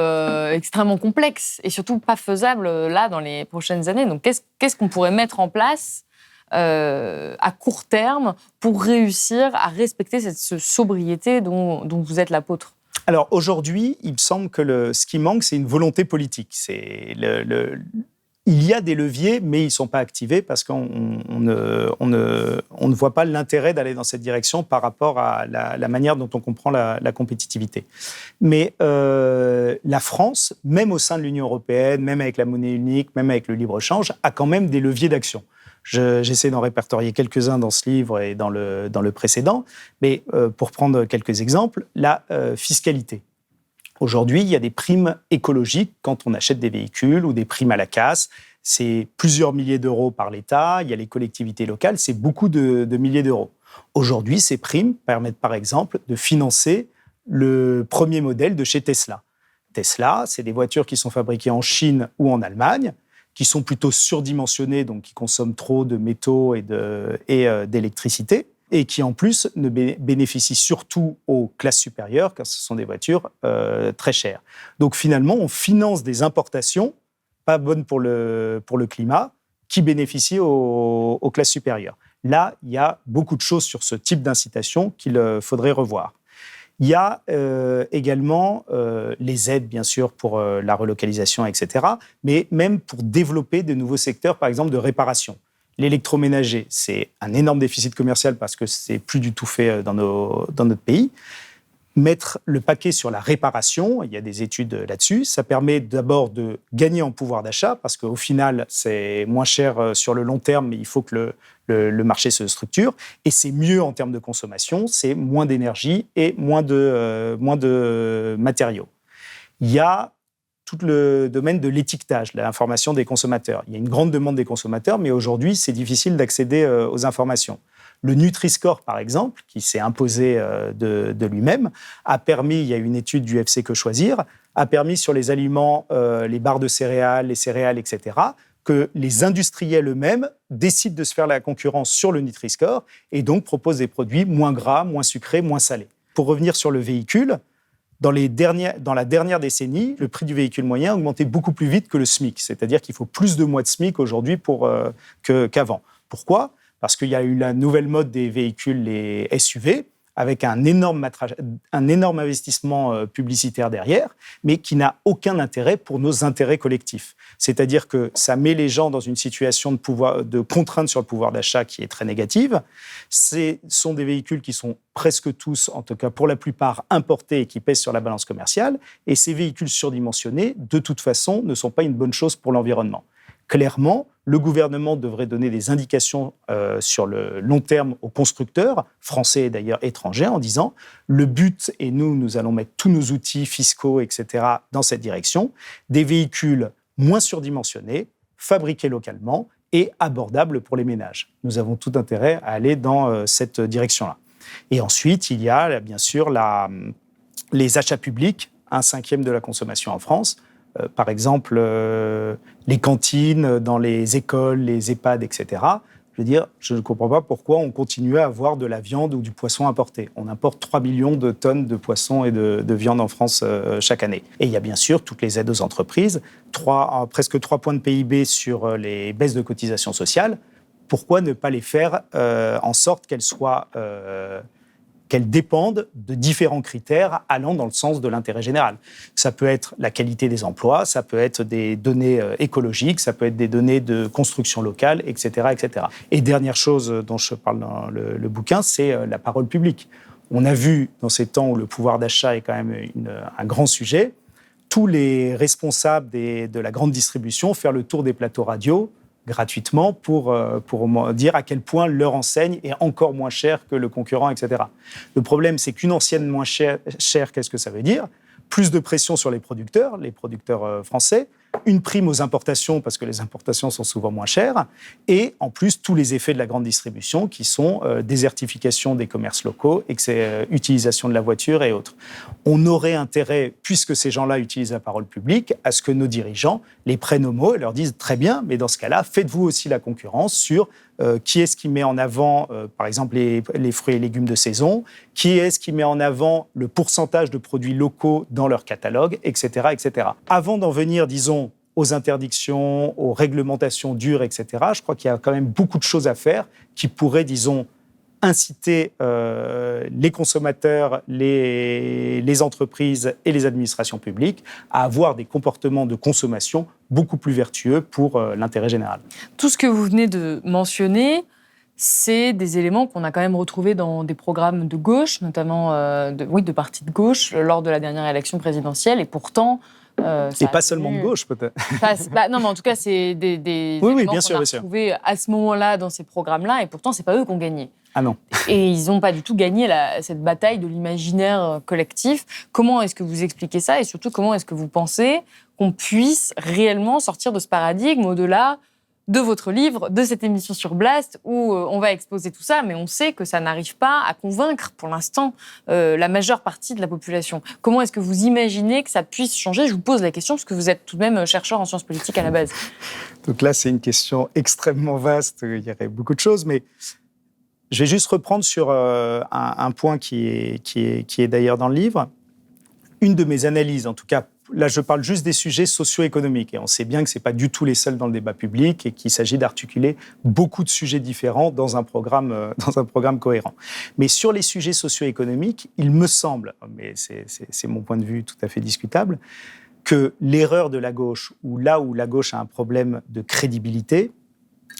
extrêmement complexe et surtout pas faisable, là, dans les prochaines années. Donc, qu'est-ce qu'on pourrait mettre en place à court terme pour réussir à respecter cette sobriété dont vous êtes l'apôtre ? Alors, aujourd'hui, il me semble que ce qui manque, c'est une volonté politique. Il y a des leviers, mais ils ne sont pas activés parce qu'on ne voit pas l'intérêt d'aller dans cette direction par rapport à la manière dont on comprend la compétitivité. Mais la France, même au sein de l'Union européenne, même avec la monnaie unique, même avec le libre-échange, a quand même des leviers d'action. J'essaie d'en répertorier quelques-uns dans ce livre et dans le précédent, mais pour prendre quelques exemples, la fiscalité. Aujourd'hui, il y a des primes écologiques quand on achète des véhicules ou des primes à la casse. C'est plusieurs milliers d'euros par l'État. Il y a les collectivités locales. C'est beaucoup de milliers d'euros. Aujourd'hui, ces primes permettent par exemple de financer le premier modèle de chez Tesla. Tesla, c'est des voitures qui sont fabriquées en Chine ou en Allemagne, qui sont plutôt surdimensionnées, donc qui consomment trop de métaux et d'électricité, et qui en plus ne bénéficient surtout aux classes supérieures, car ce sont des voitures très chères. Donc finalement, on finance des importations pas bonnes pour le climat, qui bénéficient aux classes supérieures. Là, il y a beaucoup de choses sur ce type d'incitation qu'il faudrait revoir. Il y a également les aides, bien sûr, pour la relocalisation, etc., mais même pour développer de nouveaux secteurs, par exemple, de réparation. L'électroménager, c'est un énorme déficit commercial parce que c'est plus du tout fait dans notre pays. Mettre le paquet sur la réparation, il y a des études là-dessus, ça permet d'abord de gagner en pouvoir d'achat parce qu'au final, c'est moins cher sur le long terme, mais il faut que le marché se structure. Et c'est mieux en termes de consommation, c'est moins d'énergie et moins de matériaux. Il y a tout le domaine de l'étiquetage, de l'information des consommateurs. Il y a une grande demande des consommateurs, mais aujourd'hui, c'est difficile d'accéder aux informations. Le Nutri-Score, par exemple, qui s'est imposé de lui-même, a permis, il y a une étude du FC Que Choisir, a permis sur les aliments, les barres de céréales, les céréales, etc., que les industriels eux-mêmes décident de se faire la concurrence sur le Nutri-Score et donc proposent des produits moins gras, moins sucrés, moins salés. Pour revenir sur le véhicule, dans la dernière décennie, le prix du véhicule moyen a augmenté beaucoup plus vite que le SMIC. C'est-à-dire qu'il faut plus de mois de SMIC aujourd'hui qu'avant. Pourquoi ? Parce qu'il y a eu la nouvelle mode des véhicules, les SUV, avec un énorme investissement publicitaire derrière, mais qui n'a aucun intérêt pour nos intérêts collectifs. C'est-à-dire que ça met les gens dans une situation de contrainte sur le pouvoir d'achat qui est très négative. Ce sont des véhicules qui sont presque tous, en tout cas pour la plupart, importés et qui pèsent sur la balance commerciale. Et ces véhicules surdimensionnés, de toute façon, ne sont pas une bonne chose pour l'environnement. Clairement, le gouvernement devrait donner des indications sur le long terme aux constructeurs, français et d'ailleurs étrangers, en disant le but, et nous allons mettre tous nos outils fiscaux, etc., dans cette direction, des véhicules moins surdimensionnés, fabriqués localement et abordables pour les ménages. Nous avons tout intérêt à aller dans cette direction-là. Et ensuite, il y a bien sûr les achats publics, 1/5 de la consommation en France. Par exemple, les cantines dans les écoles, les EHPAD, etc. Je veux dire, je ne comprends pas pourquoi on continue à avoir de la viande ou du poisson importé. On importe 3 millions de tonnes de poissons et de viande en France chaque année. Et il y a bien sûr toutes les aides aux entreprises, presque 3 points de PIB sur les baisses de cotisations sociales. Pourquoi ne pas les faire en sorte qu'elles dépendent de différents critères allant dans le sens de l'intérêt général. Ça peut être la qualité des emplois, ça peut être des données écologiques, ça peut être des données de construction locale, etc., etc. Et dernière chose dont je parle dans le bouquin, c'est la parole publique. On a vu, dans ces temps où le pouvoir d'achat est quand même un grand sujet, tous les responsables de la grande distribution faire le tour des plateaux radio gratuitement pour dire à quel point leur enseigne est encore moins chère que le concurrent, etc. Le problème, c'est qu'une enseigne moins chère, qu'est-ce que ça veut dire ? Plus de pression sur les producteurs français, une prime aux importations, parce que les importations sont souvent moins chères, et en plus, tous les effets de la grande distribution qui sont désertification des commerces locaux, utilisation de la voiture et autres. On aurait intérêt, puisque ces gens-là utilisent la parole publique, à ce que nos dirigeants les prennent au mot et leur disent « très bien, mais dans ce cas-là, faites-vous aussi la concurrence sur qui est-ce qui met en avant, par exemple, les fruits et légumes de saison, qui est-ce qui met en avant le pourcentage de produits locaux dans leur catalogue, etc., etc. » Avant d'en venir, disons, aux interdictions, aux réglementations dures, etc., je crois qu'il y a quand même beaucoup de choses à faire qui pourraient, disons, inciter les consommateurs, les entreprises et les administrations publiques à avoir des comportements de consommation beaucoup plus vertueux pour l'intérêt général. Tout ce que vous venez de mentionner, c'est des éléments qu'on a quand même retrouvés dans des programmes de gauche, notamment de partis de gauche, lors de la dernière élection présidentielle, et pourtant... et pas seulement de gauche, peut-être. Non, mais en tout cas, c'est des éléments qu'on a retrouvés à ce moment-là dans ces programmes-là, et pourtant, c'est pas eux qui ont gagné. Ah non. Et ils n'ont pas du tout gagné cette bataille de l'imaginaire collectif. Comment est-ce que vous expliquez ça ? Et surtout, comment est-ce que vous pensez qu'on puisse réellement sortir de ce paradigme au-delà de votre livre, de cette émission sur Blast, où on va exposer tout ça, mais on sait que ça n'arrive pas à convaincre, pour l'instant, la majeure partie de la population. Comment est-ce que vous imaginez que ça puisse changer ? Je vous pose la question, parce que vous êtes tout de même chercheur en sciences politiques à la base. Donc là, c'est une question extrêmement vaste. Il y aurait beaucoup de choses, mais je vais juste reprendre sur un point qui est d'ailleurs dans le livre. Une de mes analyses, en tout cas là, je parle juste des sujets socio-économiques. Et on sait bien que ce n'est pas du tout les seuls dans le débat public et qu'il s'agit d'articuler beaucoup de sujets différents dans un programme cohérent. Mais sur les sujets socio-économiques, il me semble, mais c'est mon point de vue tout à fait discutable, que l'erreur de la gauche, ou là où la gauche a un problème de crédibilité,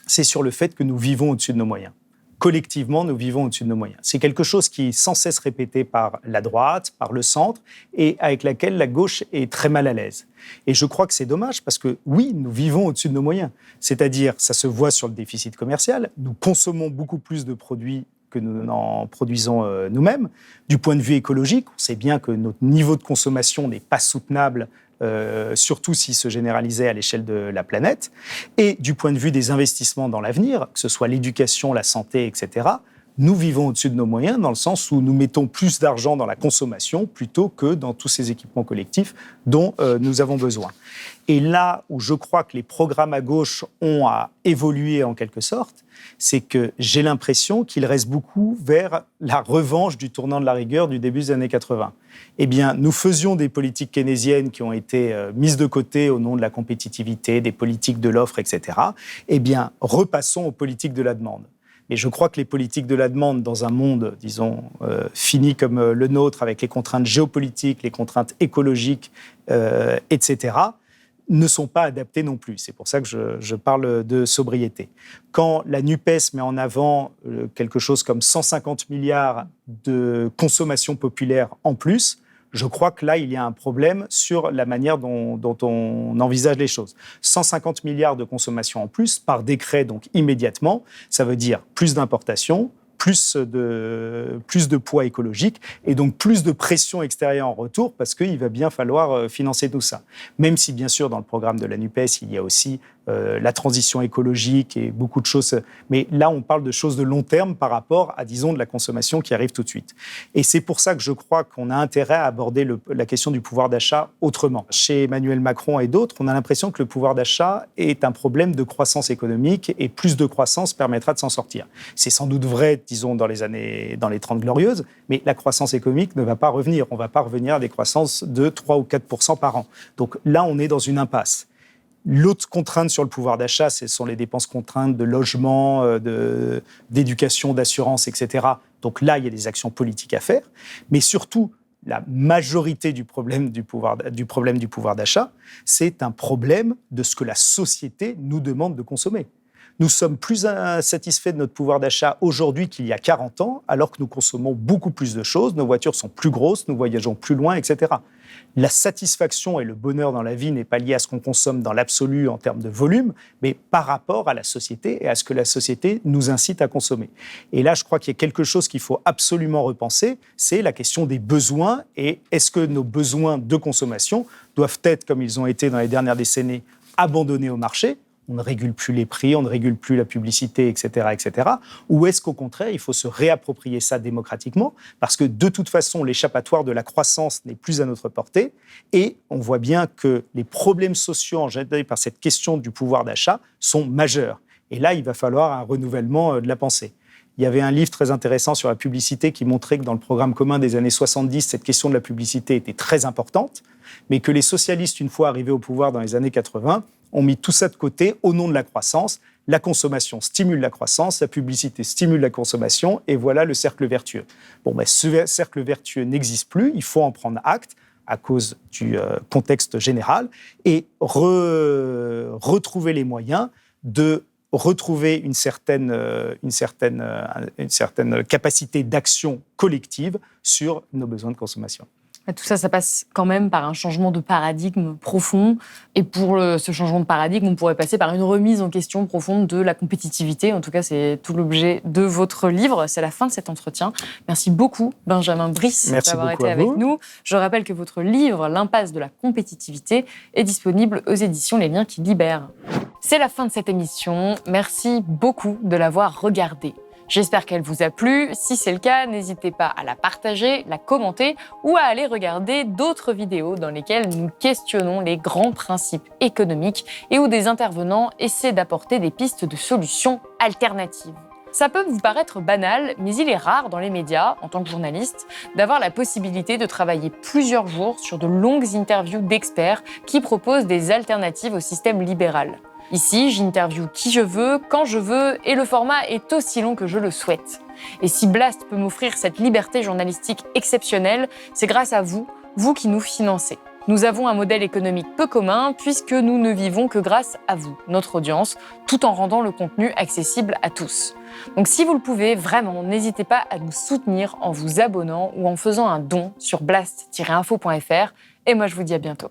c'est sur le fait que nous vivons au-dessus de nos moyens. Collectivement, nous vivons au-dessus de nos moyens. C'est quelque chose qui est sans cesse répété par la droite, par le centre, et avec laquelle la gauche est très mal à l'aise. Et je crois que c'est dommage, parce que oui, nous vivons au-dessus de nos moyens. C'est-à-dire, ça se voit sur le déficit commercial, nous consommons beaucoup plus de produits que nous n'en produisons nous-mêmes. Du point de vue écologique, on sait bien que notre niveau de consommation n'est pas soutenable, surtout s'il se généralisait à l'échelle de la planète. Et du point de vue des investissements dans l'avenir, que ce soit l'éducation, la santé, etc., nous vivons au-dessus de nos moyens dans le sens où nous mettons plus d'argent dans la consommation plutôt que dans tous ces équipements collectifs dont nous avons besoin. Et là où je crois que les programmes à gauche ont à évoluer en quelque sorte, c'est que j'ai l'impression qu'il reste beaucoup vers la revanche du tournant de la rigueur du début des années 80. Eh bien, nous faisions des politiques keynésiennes qui ont été mises de côté au nom de la compétitivité, des politiques de l'offre, etc. Eh bien, repassons aux politiques de la demande. Et je crois que les politiques de la demande, dans un monde, disons, fini comme le nôtre, avec les contraintes géopolitiques, les contraintes écologiques, etc., ne sont pas adaptées non plus. C'est pour ça que je parle de sobriété. Quand la NUPES met en avant quelque chose comme 150 milliards de consommation populaire en plus, je crois que là, il y a un problème sur la manière dont on envisage les choses. 150 milliards de consommation en plus, par décret, donc immédiatement, ça veut dire plus d'importations, plus de poids écologique et donc plus de pression extérieure en retour parce qu'il va bien falloir financer tout ça. Même si, bien sûr, dans le programme de la NUPES, il y a aussi la transition écologique et beaucoup de choses. Mais là, on parle de choses de long terme par rapport à, disons, de la consommation qui arrive tout de suite. Et c'est pour ça que je crois qu'on a intérêt à aborder la question du pouvoir d'achat autrement. Chez Emmanuel Macron et d'autres, on a l'impression que le pouvoir d'achat est un problème de croissance économique et plus de croissance permettra de s'en sortir. C'est sans doute vrai, disons, dans les 30 glorieuses, mais la croissance économique ne va pas revenir. On ne va pas revenir à des croissances de 3 ou 4% par an. Donc là, on est dans une impasse. L'autre contrainte sur le pouvoir d'achat, ce sont les dépenses contraintes de logement, d'éducation, d'assurance, etc. Donc là, il y a des actions politiques à faire. Mais surtout, la majorité du problème du pouvoir d'achat, c'est un problème de ce que la société nous demande de consommer. Nous sommes plus insatisfaits de notre pouvoir d'achat aujourd'hui qu'il y a 40 ans, alors que nous consommons beaucoup plus de choses, nos voitures sont plus grosses, nous voyageons plus loin, etc. La satisfaction et le bonheur dans la vie n'est pas lié à ce qu'on consomme dans l'absolu en termes de volume, mais par rapport à la société et à ce que la société nous incite à consommer. Et là, je crois qu'il y a quelque chose qu'il faut absolument repenser, c'est la question des besoins et est-ce que nos besoins de consommation doivent être, comme ils ont été dans les dernières décennies, abandonnés au marché. On ne régule plus les prix, on ne régule plus la publicité, etc., etc. Ou est-ce qu'au contraire, il faut se réapproprier ça démocratiquement parce que de toute façon, l'échappatoire de la croissance n'est plus à notre portée et on voit bien que les problèmes sociaux engendrés par cette question du pouvoir d'achat sont majeurs. Et là, il va falloir un renouvellement de la pensée. Il y avait un livre très intéressant sur la publicité qui montrait que dans le programme commun des années 70, cette question de la publicité était très importante, mais que les socialistes, une fois arrivés au pouvoir dans les années 80, ont mis tout ça de côté au nom de la croissance. La consommation stimule la croissance, la publicité stimule la consommation, et voilà le cercle vertueux. Bon, ce cercle vertueux n'existe plus, il faut en prendre acte à cause du contexte général, et retrouver les moyens de retrouver une certaine capacité d'action collective sur nos besoins de consommation. Tout ça, ça passe quand même par un changement de paradigme profond. Et pour ce changement de paradigme, on pourrait passer par une remise en question profonde de la compétitivité. En tout cas, c'est tout l'objet de votre livre. C'est la fin de cet entretien. Merci beaucoup, Benjamin Brice, d'avoir été avec nous. Je rappelle que votre livre, L'impasse de la compétitivité, est disponible aux éditions Les Liens qui libèrent. C'est la fin de cette émission. Merci beaucoup de l'avoir regardée. J'espère qu'elle vous a plu. Si c'est le cas, n'hésitez pas à la partager, la commenter ou à aller regarder d'autres vidéos dans lesquelles nous questionnons les grands principes économiques et où des intervenants essaient d'apporter des pistes de solutions alternatives. Ça peut vous paraître banal, mais il est rare dans les médias, en tant que journaliste, d'avoir la possibilité de travailler plusieurs jours sur de longues interviews d'experts qui proposent des alternatives au système libéral. Ici, j'interviewe qui je veux, quand je veux, et le format est aussi long que je le souhaite. Et si Blast peut m'offrir cette liberté journalistique exceptionnelle, c'est grâce à vous, vous qui nous financez. Nous avons un modèle économique peu commun puisque nous ne vivons que grâce à vous, notre audience, tout en rendant le contenu accessible à tous. Donc si vous le pouvez, vraiment, n'hésitez pas à nous soutenir en vous abonnant ou en faisant un don sur blast-info.fr. Et moi, je vous dis à bientôt.